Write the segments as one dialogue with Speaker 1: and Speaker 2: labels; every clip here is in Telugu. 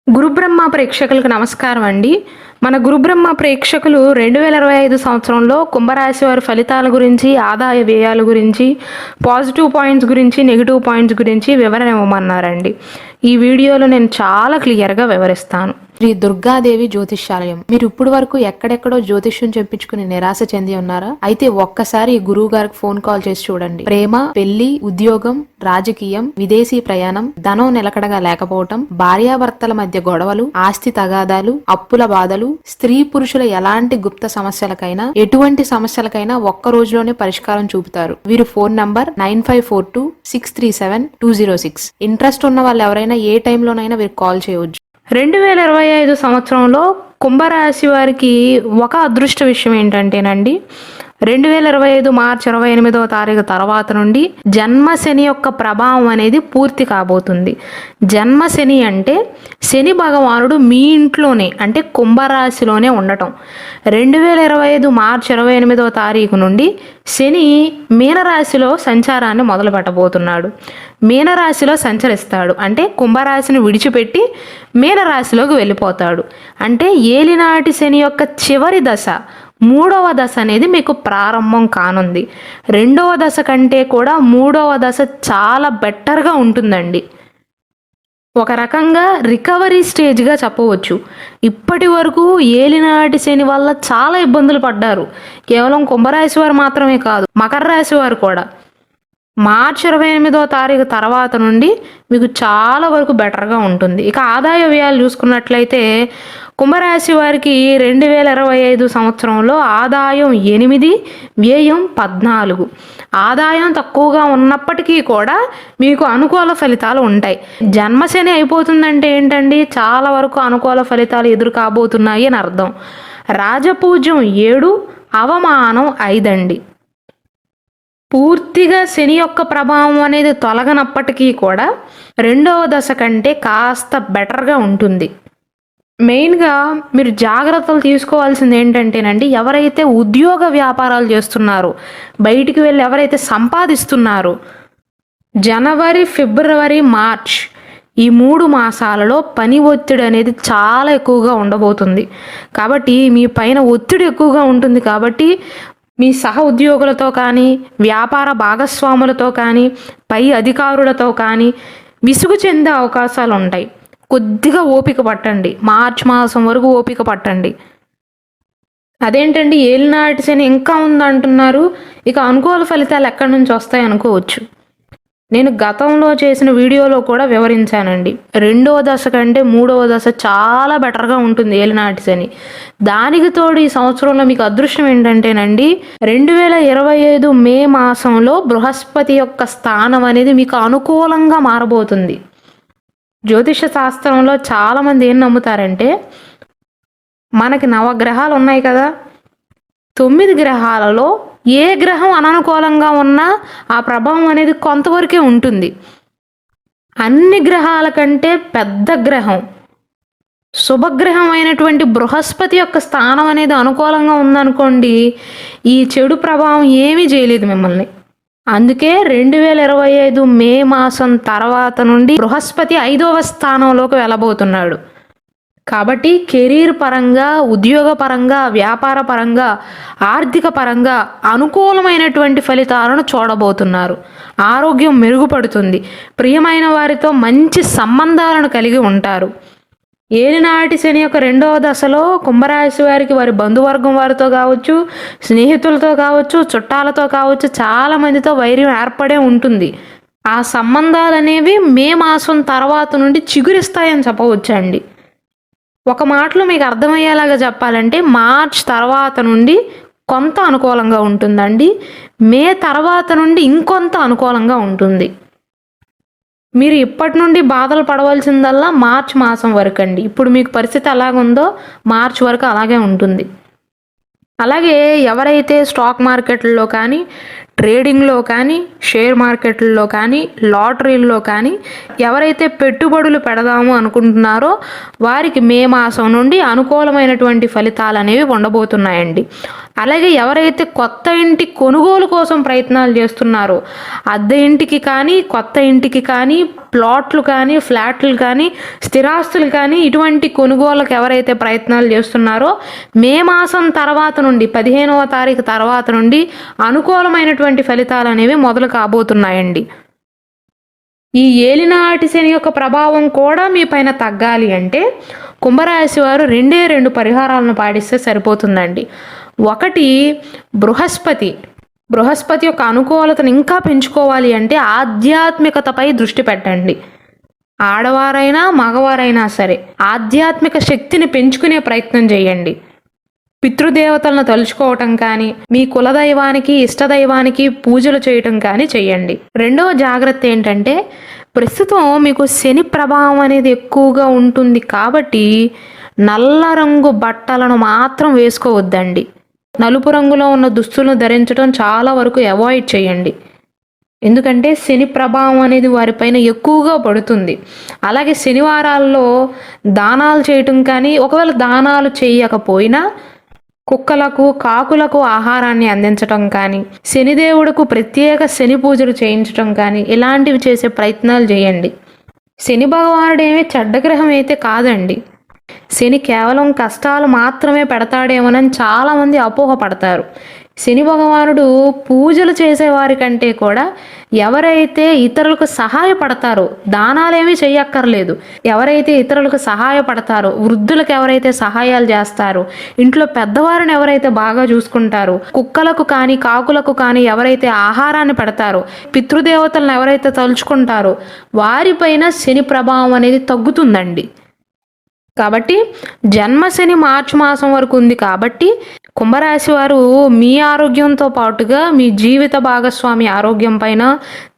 Speaker 1: గురుబ్రహ్మ ప్రేక్షకులకు నమస్కారం అండి. మన గురుబ్రహ్మ ప్రేక్షకులు 2025 సంవత్సరంలో కుంభరాశి వారి ఫలితాల గురించి, ఆదాయ వ్యయాల గురించి, పాజిటివ్ పాయింట్స్ గురించి, నెగిటివ్ పాయింట్స్ గురించి వివరణ ఇవ్వమన్నారండి. ఈ వీడియోలో నేను చాలా క్లియర్గా వివరిస్తాను. శ్రీ దుర్గాదేవి జ్యోతిష్యాలయం. మీరు ఇప్పుడు వరకు ఎక్కడెక్కడో జ్యోతిష్యం చెప్పించుకుని నిరాశ చెంది ఉన్నారా? అయితే ఒక్కసారి గురువు గారికి ఫోన్ కాల్ చేసి చూడండి. ప్రేమ, పెళ్లి, ఉద్యోగం, రాజకీయం, విదేశీ ప్రయాణం, ధనం నిలకడగా లేకపోవటం, భార్యాభర్తల మధ్య గొడవలు, ఆస్తి తగాదాలు, అప్పుల బాధలు, స్త్రీ పురుషుల ఎలాంటి గుప్త సమస్యలకైనా, ఎటువంటి సమస్యలకైనా ఒక్క రోజులోనే పరిష్కారం చూపుతారు. వీరు ఫోన్ నంబర్ 9542637206. ఇంట్రెస్ట్ ఉన్న వాళ్ళు ఎవరైనా ఏ టైంలోనైనా వీరికి కాల్ చేయవచ్చు. 2025 సంవత్సరంలో కుంభరాశి వారికి ఒక అదృష్ట విషయం ఏంటంటేనండి, 2025 మార్చి 28వ తారీఖు తర్వాత నుండి జన్మశని యొక్క ప్రభావం అనేది పూర్తి కాబోతుంది. జన్మశని అంటే శని భగవానుడు మీ ఇంట్లోనే అంటే కుంభరాశిలోనే ఉండటం. 2025 మార్చి 28వ తారీఖు నుండి శని మీనరాశిలో సంచారాన్ని మొదలు పెట్టబోతున్నాడు. మీనరాశిలో సంచరిస్తాడు అంటే కుంభరాశిని విడిచిపెట్టి మీనరాశిలోకి వెళ్ళిపోతాడు. అంటే ఏలినాటి శని యొక్క చివరి దశ, మూడవ దశ అనేది మీకు ప్రారంభం కానుంది. రెండవ దశ కంటే కూడా మూడవ దశ చాలా బెటర్గా ఉంటుందండి. ఒక రకంగా రికవరీ స్టేజ్గా చెప్పవచ్చు. ఇప్పటి వరకు ఏలినాటి శని వల్ల చాలా ఇబ్బందులు పడ్డారు. కేవలం కుంభరాశి వారు మాత్రమే కాదు, మకర రాశి వారు కూడా. మార్చి 28వ తారీఖు తర్వాత నుండి మీకు చాలా వరకు బెటర్గా ఉంటుంది. ఇక ఆదాయ వ్యయాలు చూసుకున్నట్లయితే కుంభరాశి వారికి 2025 సంవత్సరంలో ఆదాయం 8, వ్యయం 14. ఆదాయం తక్కువగా ఉన్నప్పటికీ కూడా మీకు అనుకూల ఫలితాలు ఉంటాయి. జన్మశని అయిపోతుందంటే ఏంటండి, చాలా వరకు అనుకూల ఫలితాలు ఎదురు కాబోతున్నాయి అని అర్థం. రాజపూజ్యం 7, అవమానం 5 అండి. పూర్తిగా శని యొక్క ప్రభావం అనేది తొలగనప్పటికీ కూడా రెండవ దశ కంటే కాస్త బెటర్గా ఉంటుంది. మెయిన్గా మీరు జాగ్రత్తలు తీసుకోవాల్సింది ఏంటంటేనండి, ఎవరైతే ఉద్యోగ వ్యాపారాలు చేస్తున్నారో, బయటికి వెళ్ళి ఎవరైతే సంపాదిస్తున్నారో, జనవరి, ఫిబ్రవరి, మార్చ్ ఈ 3 మాసాలలో పని ఒత్తిడి అనేది చాలా ఎక్కువగా ఉండబోతుంది. కాబట్టి మీ పైన ఒత్తిడి ఎక్కువగా ఉంటుంది. కాబట్టి మీ సహ ఉద్యోగులతో కానీ, వ్యాపార భాగస్వాములతో కానీ, పై అధికారులతో కానీ విసుగు చెందే అవకాశాలు ఉంటాయి. కొద్దిగా ఓపిక పట్టండి. మార్చి మాసం వరకు ఓపిక పట్టండి. అదేంటండి ఏలినాటి శని ఇంకా ఉందంటున్నారు, ఇక అనుకూల ఫలితాలు ఎక్కడి నుంచి వస్తాయి అనుకోవచ్చు. నేను గతంలో చేసిన వీడియోలో కూడా వివరించానండి. రెండవ దశ కంటే మూడవ దశ చాలా బెటర్గా ఉంటుంది ఏలినాటి శని. దానికి తోడు ఈ సంవత్సరంలో మీకు అదృష్టం ఏంటంటేనండి, 2025 మే మాసంలో బృహస్పతి యొక్క స్థానం అనేది మీకు అనుకూలంగా మారబోతుంది. జ్యోతిష శాస్త్రంలో చాలామంది ఏం నమ్ముతారంటే, మనకి 9 గ్రహాలు ఉన్నాయి కదా, 9 గ్రహాలలో ఏ గ్రహం అననుకూలంగా ఉన్నా ఆ ప్రభావం అనేది కొంతవరకే ఉంటుంది. అన్ని గ్రహాల కంటే పెద్ద గ్రహం, శుభగ్రహం అయినటువంటి బృహస్పతి యొక్క స్థానం అనేది అనుకూలంగా ఉందనుకోండి, ఈ చెడు ప్రభావం ఏమీ చేయలేదు మిమ్మల్ని. అందుకే 2025 మే మాసం తర్వాత నుండి బృహస్పతి 5వ స్థానంలోకి వెళ్ళబోతున్నాడు. కాబట్టి కెరీర్ పరంగా, ఉద్యోగ పరంగా, వ్యాపార పరంగా, ఆర్థిక పరంగా అనుకూలమైనటువంటి ఫలితాలను చూడబోతున్నారు. ఆరోగ్యం మెరుగుపడుతుంది. ప్రియమైన వారితో మంచి సంబంధాలను కలిగి ఉంటారు. ఏలినాటి శని యొక్క రెండవ దశలో కుంభరాశి వారికి వారి బంధువర్గం వారితో కావచ్చు, స్నేహితులతో కావచ్చు, చుట్టాలతో కావచ్చు, చాలా మందితో వైర్యం ఏర్పడే ఉంటుంది. ఆ సంబంధాలు అనేవి మే మాసం తర్వాత నుండి చిగురిస్తాయని చెప్పవచ్చండి. ఒక మాటలో మీకు అర్థమయ్యేలాగా చెప్పాలంటే, మార్చ్ తర్వాత నుండి కొంత అనుకూలంగా ఉంటుందండి. మే తర్వాత నుండి ఇంకొంత అనుకూలంగా ఉంటుంది. మీరు ఇప్పటి నుండి బాధలు పడవలసిందల్లా మార్చ్ మాసం వరకు అండి. ఇప్పుడు మీకు పరిస్థితి ఎలాగుందో మార్చ్ వరకు అలాగే ఉంటుంది. అలాగే ఎవరైతే స్టాక్ మార్కెట్లలో కానీ, ట్రేడింగ్లో కానీ, షేర్ మార్కెట్లలో కానీ, లాటరీల్లో కానీ ఎవరైతే పెట్టుబడులు పెడదాము అనుకుంటున్నారో వారికి మే మాసం నుండి అనుకూలమైనటువంటి ఫలితాలు అనేవి ఉండబోతున్నాయండి. అలాగే ఎవరైతే కొత్త ఇంటి కొనుగోలు కోసం ప్రయత్నాలు చేస్తున్నారో, అద్దె ఇంటికి కానీ, కొత్త ఇంటికి కానీ, ప్లాట్లు కానీ, ఫ్లాట్లు కానీ, స్థిరాస్తులు కానీ ఇటువంటి కొనుగోలుకు ఎవరైతే ప్రయత్నాలు చేస్తున్నారో మే మాసం తర్వాత నుండి 15వ తారీఖు తర్వాత నుండి అనుకూలమైనటువంటి ఫలితాలు అనేవి మొదలు కాబోతున్నాయండి. ఈ ఏలినాటి శని యొక్క ప్రభావం కూడా మీ పైన తగ్గాలి అంటే కుంభరాశి వారు రెండు పరిహారాలను పాటిస్తే సరిపోతుందండి. ఒకటి, బృహస్పతి యొక్క అనుకూలతను ఇంకా పెంచుకోవాలి అంటే ఆధ్యాత్మికతపై దృష్టి పెట్టండి. ఆడవారైనా మగవారైనా సరే ఆధ్యాత్మిక శక్తిని పెంచుకునే ప్రయత్నం చేయండి. పితృదేవతలను తలుచుకోవటం కానీ, మీ కులదైవానికి ఇష్టదైవానికి పూజలు చేయటం కానీ చేయండి. రెండవ జాగ్రత్త ఏంటంటే ప్రస్తుతం మీకు శని ప్రభావం అనేది ఎక్కువగా ఉంటుంది కాబట్టి నల్ల రంగు బట్టలను మాత్రం వేసుకోవద్దండి. నలుపు రంగులో ఉన్న దుస్తులను ధరించడం చాలా వరకు అవాయిడ్ చేయండి. ఎందుకంటే శని ప్రభావం అనేది వారిపైన ఎక్కువగా పడుతుంది. అలాగే శనివారాల్లో దానాలు చేయటం కానీ, ఒకవేళ దానాలు చేయకపోయినా కుక్కలకు, కాకులకు ఆహారాన్ని అందించటం కానీ, శనిదేవుడికి ప్రత్యేక శని పూజలు చేయించటం కానీ ఇలాంటివి చేసే ప్రయత్నాలు చేయండి. శని భగవానుడు ఏమీ చెడ్డగ్రహం అయితే కాదండి. శని కేవలం కష్టాలు మాత్రమే పెడతాడేమోనని చాలామంది అపోహపడతారు. శని భగవానుడు పూజలు చేసేవారి కంటే కూడా ఎవరైతే ఇతరులకు సహాయపడతారో, దానాలేమీ చెయ్యక్కర్లేదు, ఎవరైతే ఇతరులకు సహాయపడతారో, వృద్ధులకు ఎవరైతే సహాయాలు చేస్తారో, ఇంట్లో పెద్దవారిని ఎవరైతే బాగా చూసుకుంటారో, కుక్కలకు కానీ కాకులకు కానీ ఎవరైతే ఆహారాన్ని పెడతారో, పితృదేవతలను ఎవరైతే తలుచుకుంటారో వారిపైన శని ప్రభావం అనేది తగ్గుతుందండి. కాబట్టి జన్మశని మార్చి మాసం వరకు ఉంది కాబట్టి కుంభరాశి వారు మీ ఆరోగ్యంతో పాటుగా మీ జీవిత భాగస్వామి ఆరోగ్యం పైన,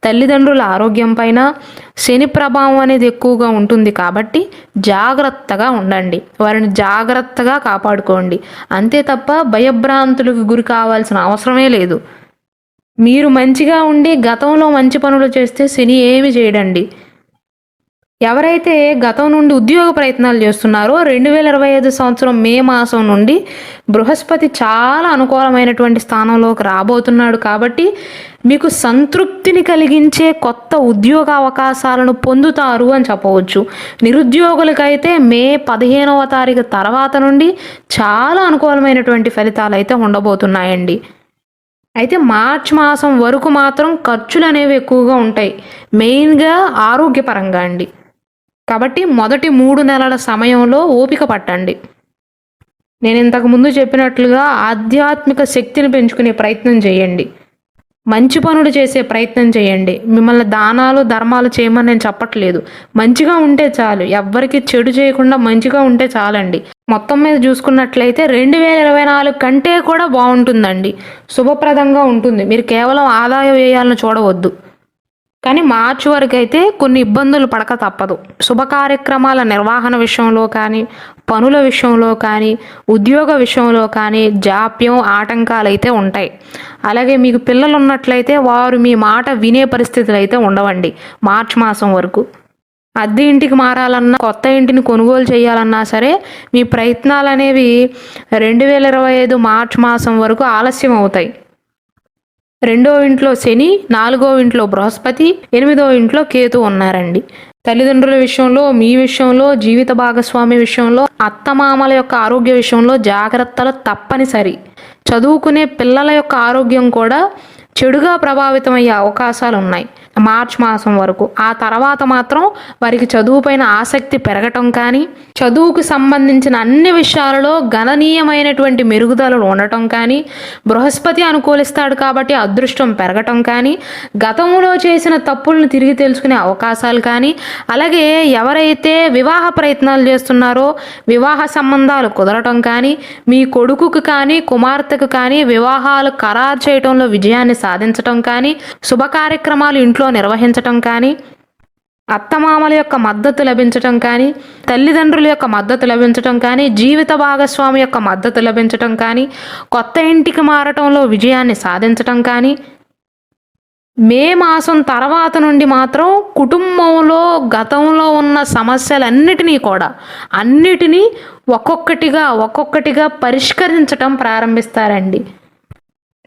Speaker 1: తల్లిదండ్రుల ఆరోగ్యం పైన శని ప్రభావం అనేది ఎక్కువగా ఉంటుంది కాబట్టి జాగ్రత్తగా ఉండండి. వారిని జాగ్రత్తగా కాపాడుకోండి. అంతే తప్ప భయభ్రాంతులకు గురి కావాల్సిన అవసరమే లేదు. మీరు మంచిగా ఉండి గతంలో మంచి పనులు చేస్తే శని ఏమి చేయడండి. ఎవరైతే గతం నుండి ఉద్యోగ ప్రయత్నాలు చేస్తున్నారో 2025 సంవత్సరం మే మాసం నుండి బృహస్పతి చాలా అనుకూలమైనటువంటి స్థానంలోకి రాబోతున్నాడు కాబట్టి మీకు సంతృప్తిని కలిగించే కొత్త ఉద్యోగ అవకాశాలను పొందుతారు అని చెప్పవచ్చు. నిరుద్యోగులకైతే మే 15వ తారీఖు తర్వాత నుండి చాలా అనుకూలమైనటువంటి ఫలితాలు అయితే ఉండబోతున్నాయండి. అయితే మార్చి మాసం వరకు మాత్రం ఖర్చులు అనేవి ఎక్కువగా ఉంటాయి, మెయిన్గా ఆరోగ్యపరంగా అండి. కాబట్టి మొదటి 3 నెలల సమయంలో ఓపిక పట్టండి. నేను ఇంతకు ముందు చెప్పినట్లుగా ఆధ్యాత్మిక శక్తిని పెంచుకునే ప్రయత్నం చేయండి. మంచి పనులు చేసే ప్రయత్నం చేయండి. మిమ్మల్ని దానాలు ధర్మాలు చేయమని నేను చెప్పట్లేదు. మంచిగా ఉంటే చాలు, ఎవ్వరికి చెడు చేయకుండా మంచిగా ఉంటే చాలండి. మొత్తం మీద చూసుకున్నట్లయితే 2024 కంటే కూడా బాగుంటుందండి, శుభప్రదంగా ఉంటుంది. మీరు కేవలం ఆదాయ వ్యయాలను చూడవద్దు. కానీ మార్చి వరకు అయితే కొన్ని ఇబ్బందులు పడక తప్పదు. శుభ కార్యక్రమాల నిర్వహణ విషయంలో కానీ, పనుల విషయంలో కానీ, ఉద్యోగ విషయంలో కానీ జాప్యం, ఆటంకాలు అయితే ఉంటాయి. అలాగే మీకు పిల్లలు ఉన్నట్లయితే వారు మీ మాట వినే పరిస్థితులు అయితే ఉండవండి మార్చి మాసం వరకు. అద్దె ఇంటికి మారాలన్నా, కొత్త ఇంటిని కొనుగోలు చేయాలన్నా సరే మీ ప్రయత్నాలు అనేవి 2025 మార్చి మాసం వరకు ఆలస్యం అవుతాయి. 2వ ఇంట్లో శని, 4వ ఇంట్లో బృహస్పతి, 8వ ఇంట్లో కేతు ఉన్నారండి. తల్లిదండ్రుల విషయంలో, మీ విషయంలో, జీవిత భాగస్వామి విషయంలో, అత్తమామల యొక్క ఆరోగ్య విషయంలో జాగ్రత్తలు తప్పనిసరి. చదువుకునే పిల్లల యొక్క ఆరోగ్యం కూడా చెడుగా ప్రభావితమయ్యే అవకాశాలు ఉన్నాయి మార్చి మాసం వరకు. ఆ తర్వాత మాత్రం వారికి చదువుపైన ఆసక్తి పెరగటం కానీ, చదువుకు సంబంధించిన అన్ని విషయాలలో గణనీయమైనటువంటి మెరుగుదలలు ఉండటం కానీ, బృహస్పతి అనుకూలిస్తాడు కాబట్టి అదృష్టం పెరగటం కానీ, గతంలో చేసిన తప్పులను తిరిగి తెలుసుకునే అవకాశాలు కానీ, అలాగే ఎవరైతే వివాహ ప్రయత్నాలు చేస్తున్నారో వివాహ సంబంధాలు కుదరటం కానీ, మీ కొడుకుకు కానీ కుమార్తెకు కానీ వివాహాలు ఖరారు చేయడంలో విజయాన్ని సాధించటం కానీ, శుభ కార్యక్రమాలు ఇంట్లో నిర్వహించటం కానీ, అత్తమామల యొక్క మద్దతు లభించటం కానీ, తల్లిదండ్రుల యొక్క మద్దతు లభించటం కానీ, జీవిత భాగస్వామి యొక్క మద్దతు లభించటం కానీ, కొత్త ఇంటికి మారటంలో విజయాన్ని సాధించటం కానీ, మే మాసం తర్వాత నుండి మాత్రం కుటుంబంలో గతంలో ఉన్న సమస్యలన్నిటినీ కూడా అన్నిటినీ ఒక్కొక్కటిగా పరిష్కరించటం ప్రారంభిస్తారండి.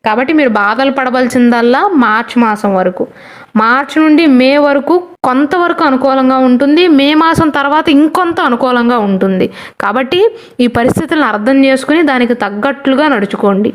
Speaker 1: కాబట్టి మీరు బాధలు పడవలసిందల్లా మార్చి మాసం వరకు. మార్చి నుండి మే వరకు కొంతవరకు అనుకూలంగా ఉంటుంది. మే మాసం తర్వాత ఇంకొంత అనుకూలంగా ఉంటుంది. కాబట్టి ఈ పరిస్థితులను అర్థం చేసుకుని దానికి తగ్గట్లుగా నడుచుకోండి.